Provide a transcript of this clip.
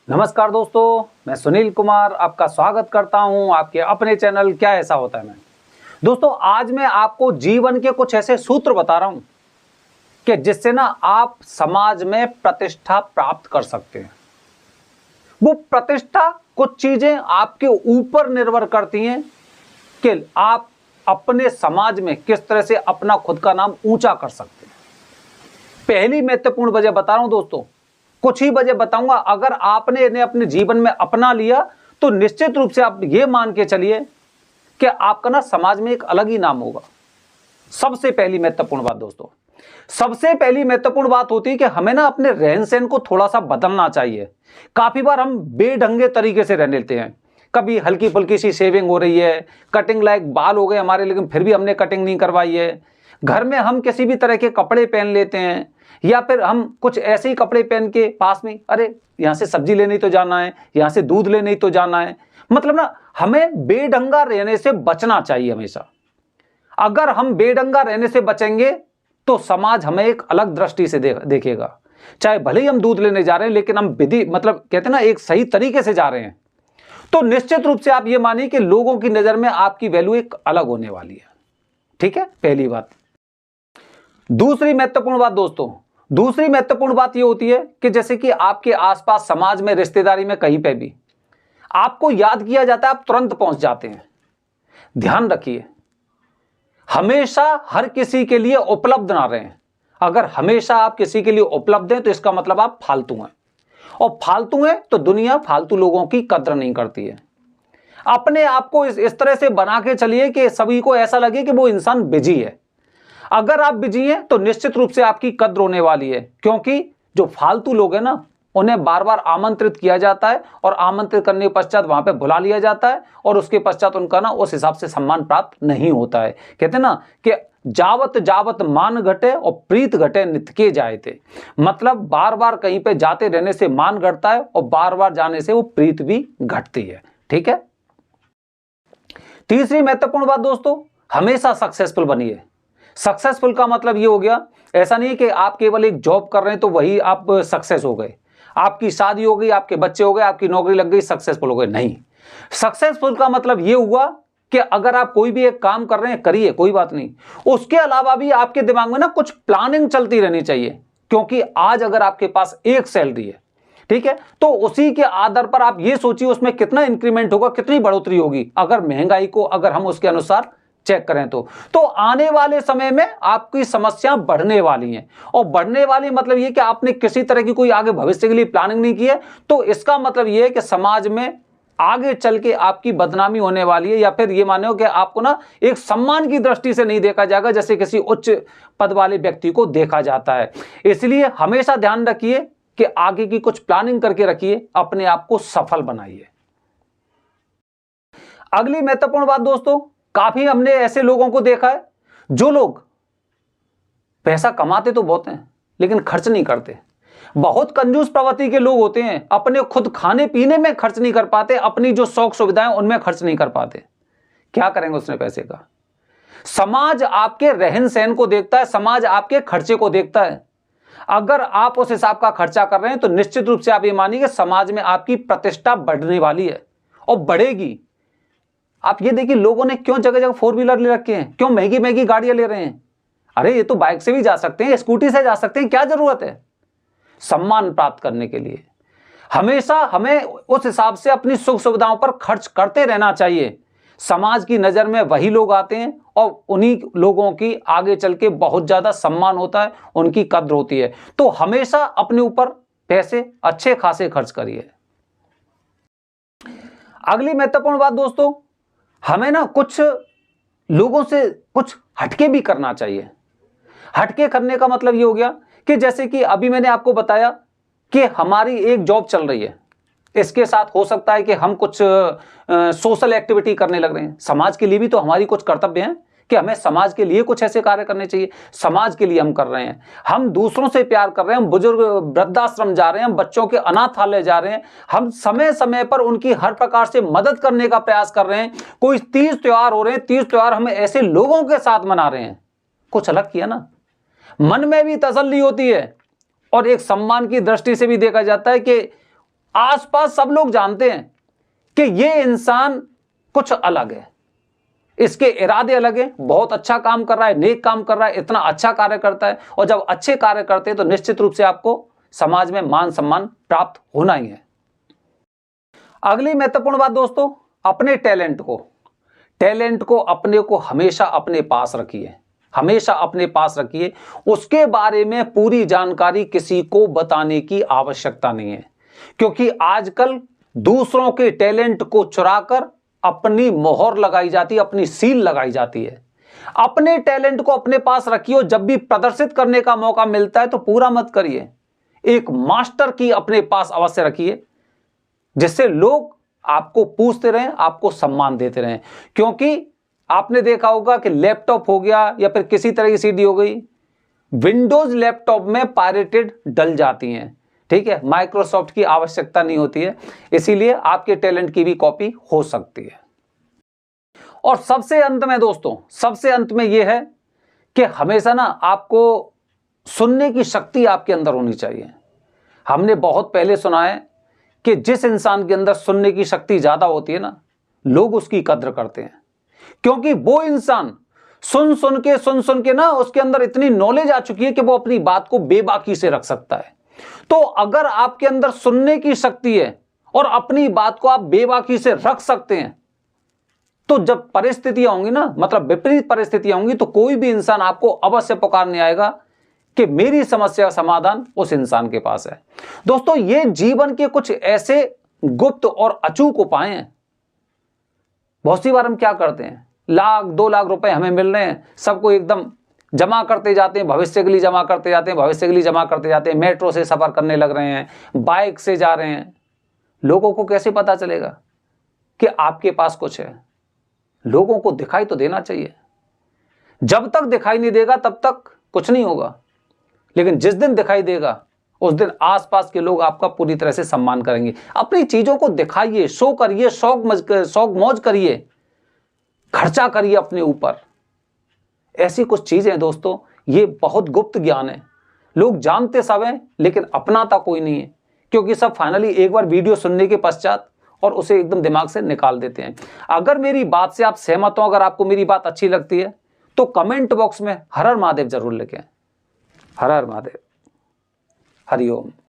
नमस्कार दोस्तों, मैं सुनील कुमार आपका स्वागत करता हूं आपके अपने चैनल क्या ऐसा होता है में। दोस्तों, आज मैं आपको जीवन के कुछ ऐसे सूत्र बता रहा हूं कि जिससे ना आप समाज में प्रतिष्ठा प्राप्त कर सकते हैं। वो प्रतिष्ठा कुछ चीजें आपके ऊपर निर्भर करती हैं कि आप अपने समाज में किस तरह से अपना खुद का नाम ऊंचा कर सकते हैं। पहली महत्वपूर्ण वजह बता रहा हूं दोस्तों, कुछ ही वजह बताऊंगा। अगर आपने इन्हें अपने जीवन में अपना लिया तो निश्चित रूप से आप ये मान के चलिए कि आपका ना समाज में एक अलग ही नाम होगा। सबसे पहली महत्वपूर्ण बात दोस्तों, सबसे पहली महत्वपूर्ण बात होती है कि हमें ना अपने रहन सहन को थोड़ा सा बदलना चाहिए। काफी बार हम बेढंगे तरीके से रहने लेते हैं। कभी हल्की फुल्की सी शेविंग हो रही है, कटिंग लायक बाल हो गए हमारे, लेकिन फिर भी हमने कटिंग नहीं करवाई है। घर में हम किसी भी तरह के कपड़े पहन लेते हैं, या फिर हम कुछ ऐसे ही कपड़े पहन के पास में, अरे यहां से सब्जी लेने तो जाना है, यहां से दूध लेने तो जाना है। मतलब ना, हमें बेढंगा रहने से बचना चाहिए हमेशा। अगर हम बेढंगा रहने से बचेंगे तो समाज हमें एक अलग दृष्टि से देखेगा। चाहे भले ही हम दूध लेने जा रहे हैं, लेकिन हम विधि मतलब कहते हैं ना, एक सही तरीके से जा रहे हैं, तो निश्चित रूप से आप ये मानिए कि लोगों की नजर में आपकी वैल्यू एक अलग होने वाली है। ठीक है, पहली बात। दूसरी महत्वपूर्ण बात दोस्तों, दूसरी महत्वपूर्ण बात यह होती है कि जैसे कि आपके आसपास समाज में, रिश्तेदारी में, कहीं पे भी आपको याद किया जाता है, आप तुरंत पहुंच जाते हैं। ध्यान रखिए, हमेशा हर किसी के लिए उपलब्ध ना रहें। अगर हमेशा आप किसी के लिए उपलब्ध हैं तो इसका मतलब आप फालतू हैं, और फालतू हैं तो दुनिया फालतू लोगों की कद्र नहीं करती है। अपने आप को इस तरह से बना के चलिए कि सभी को ऐसा लगे कि वो इंसान बिजी है। अगर आप बिजी हैं तो निश्चित रूप से आपकी कद्र होने वाली है, क्योंकि जो फालतू लोग हैं ना, उन्हें बार बार आमंत्रित किया जाता है, और आमंत्रित करने के पश्चात वहां पे बुला लिया जाता है, और उसके पश्चात उनका ना उस हिसाब से सम्मान प्राप्त नहीं होता है। कहते हैं ना कि जावत जावत मान घटे और प्रीत घटे नित्य के जाए थे। मतलब बार बार कहीं पे जाते रहने से मान घटता है, और बार बार जाने से वो प्रीत भी घटती है। ठीक है। तीसरी महत्वपूर्ण बात दोस्तों, हमेशा सक्सेसफुल बनिए। सक्सेसफुल का मतलब ये हो गया, ऐसा नहीं कि आप केवल एक जॉब कर रहे हैं तो वही आप सक्सेस हो गए, आपकी शादी हो गई, आपके बच्चे हो गए, आपकी नौकरी लग गई, सक्सेसफुल हो गए। नहीं, सक्सेसफुल का मतलब ये हुआ कि अगर आप कोई भी एक काम कर रहे हैं, करिए, कोई बात नहीं, उसके अलावा भी आपके दिमाग में ना कुछ प्लानिंग चलती रहनी चाहिए। क्योंकि आज अगर आपके पास एक सैलरी है, ठीक है, तो उसी के आधार पर आप ये सोचिए उसमें कितना इंक्रीमेंट होगा, कितनी बढ़ोतरी होगी। अगर महंगाई को अगर हम उसके अनुसार चेक करें तो आने वाले समय में आपकी समस्या बढ़ने वाली हैं। और बढ़ने वाली मतलब ये कि आपने किसी तरह की कोई आगे भविष्य के लिए प्लानिंग नहीं की है, तो इसका मतलब ये है कि समाज में आगे चल के आपकी बदनामी होने वाली है, या फिर ये मानो कि आपको ना एक सम्मान की दृष्टि से नहीं देखा जाएगा जैसे किसी उच्च पद वाले व्यक्ति को देखा जाता है। इसलिए हमेशा ध्यान रखिए कि आगे की कुछ प्लानिंग करके रखिए, अपने आप को सफल बनाइए। अगली महत्वपूर्ण बात दोस्तों, काफी हमने ऐसे लोगों को देखा है जो लोग पैसा कमाते तो बहुत हैं लेकिन खर्च नहीं करते। बहुत कंजूस प्रवृत्ति के लोग होते हैं, अपने खुद खाने पीने में खर्च नहीं कर पाते, अपनी जो शौक सुविधाएं उनमें खर्च नहीं कर पाते। क्या करेंगे उसने पैसे का? समाज आपके रहन सहन को देखता है, समाज आपके खर्चे को देखता है। अगर आप उस हिसाब का खर्चा कर रहे हैं तो निश्चित रूप से आप ये मानिए समाज में आपकी प्रतिष्ठा बढ़ने वाली है, और बढ़ेगी। आप ये देखिए, लोगों ने क्यों जगह जगह 4 व्हीलर ले रखे हैं, क्यों महंगी महंगी गाड़ियां ले रहे हैं। अरे ये तो बाइक से भी जा सकते हैं, स्कूटी से जा सकते हैं, क्या जरूरत है? सम्मान प्राप्त करने के लिए हमेशा हमें उस हिसाब से अपनी सुख सुविधाओं पर खर्च करते रहना चाहिए। समाज की नजर में वही लोग आते हैं, और उन्हीं लोगों की आगे चल के बहुत ज्यादा सम्मान होता है, उनकी कद्र होती है। तो हमेशा अपने ऊपर पैसे अच्छे खासे खर्च करिए। अगली महत्वपूर्ण बात दोस्तों, हमें ना कुछ लोगों से कुछ हटके भी करना चाहिए। हटके करने का मतलब ये हो गया कि जैसे कि अभी मैंने आपको बताया कि हमारी एक जॉब चल रही है, इसके साथ हो सकता है कि हम कुछ सोशल एक्टिविटी करने लग रहे हैं। समाज के लिए भी तो हमारी कुछ कर्तव्य हैं कि हमें समाज के लिए कुछ ऐसे कार्य करने चाहिए। समाज के लिए हम कर रहे हैं, हम दूसरों से प्यार कर रहे हैं, हम बुजुर्ग वृद्धाश्रम जा रहे हैं, हम बच्चों के अनाथालय जा रहे हैं, हम समय समय पर उनकी हर प्रकार से मदद करने का प्रयास कर रहे हैं। कोई तीज त्योहार हो रहे हैं, तीज त्योहार हम ऐसे लोगों के साथ मना रहे हैं। कुछ अलग किया ना, मन में भी तसल्ली होती है, और एक सम्मान की दृष्टि से भी देखा जाता है कि आसपास सब लोग जानते हैं कि ये इंसान कुछ अलग है, इसके इरादे अलग हैं, बहुत अच्छा काम कर रहा है, नेक काम कर रहा है, इतना अच्छा कार्य करता है। और जब अच्छे कार्य करते हैं तो निश्चित रूप से आपको समाज में मान सम्मान प्राप्त होना ही है। अगली महत्वपूर्ण बात दोस्तों, अपने टैलेंट को अपने को हमेशा अपने पास रखिए, हमेशा अपने पास रखिए। उसके बारे में पूरी जानकारी किसी को बताने की आवश्यकता नहीं है, क्योंकि आजकल दूसरों के टैलेंट को चुराकर अपनी मोहर लगाई जाती है, अपनी सील लगाई जाती है। अपने टैलेंट को अपने पास रखिए, जब भी प्रदर्शित करने का मौका मिलता है तो पूरा मत करिए। एक मास्टर की अपने पास अवश्य रखिए, जिससे लोग आपको पूछते रहें, आपको सम्मान देते रहें। क्योंकि आपने देखा होगा कि लैपटॉप हो गया या फिर किसी तरह की सीडी हो गई, विंडोज लैपटॉप में पायरेटेड डल जाती हैं, ठीक है, माइक्रोसॉफ्ट की आवश्यकता नहीं होती है, इसीलिए आपके टैलेंट की भी कॉपी हो सकती है। और सबसे अंत में दोस्तों, सबसे अंत में यह है कि हमेशा ना आपको सुनने की शक्ति आपके अंदर होनी चाहिए। हमने बहुत पहले सुना है कि जिस इंसान के अंदर सुनने की शक्ति ज्यादा होती है ना, लोग उसकी कद्र करते हैं, क्योंकि वो इंसान सुन सुन के ना उसके अंदर इतनी नॉलेज आ चुकी है कि वो अपनी बात को बेबाकी से रख सकता है। तो अगर आपके अंदर सुनने की शक्ति है और अपनी बात को आप बेबाकी से रख सकते हैं, तो जब परिस्थितियां होंगी ना, मतलब विपरीत परिस्थितियां होंगी, तो कोई भी इंसान आपको अवश्य पुकारने आएगा कि मेरी समस्या का समाधान उस इंसान के पास है। दोस्तों, ये जीवन के कुछ ऐसे गुप्त और अचूक उपाय हैं। बहुत सी बार हम क्या करते हैं, 1-2 लाख रुपए हमें मिल रहे हैं, सबको एकदम जमा करते जाते हैं, भविष्य के लिए जमा करते जाते हैं, भविष्य के लिए जमा करते जाते हैं, मेट्रो से सफर करने लग रहे हैं, बाइक से जा रहे हैं। लोगों को कैसे पता चलेगा कि आपके पास कुछ है? लोगों को दिखाई तो देना चाहिए। जब तक दिखाई नहीं देगा तब तक कुछ नहीं होगा, लेकिन जिस दिन दिखाई देगा उस दिन आसपास के लोग आपका पूरी तरह से सम्मान करेंगे। अपनी चीजों को दिखाइए, शो करिए, शौक मौज करिए, खर्चा करिए अपने ऊपर। ऐसी कुछ चीजें दोस्तों, ये बहुत गुप्त ज्ञान है, लोग जानते सब हैं लेकिन अपनाता कोई नहीं है, क्योंकि सब फाइनली एक बार वीडियो सुनने के पश्चात और उसे एकदम दिमाग से निकाल देते हैं। अगर मेरी बात से आप सहमत हो, अगर आपको मेरी बात अच्छी लगती है, तो कमेंट बॉक्स में हर हर महादेव जरूर लिखें। हर हर महादेव। हरिओम।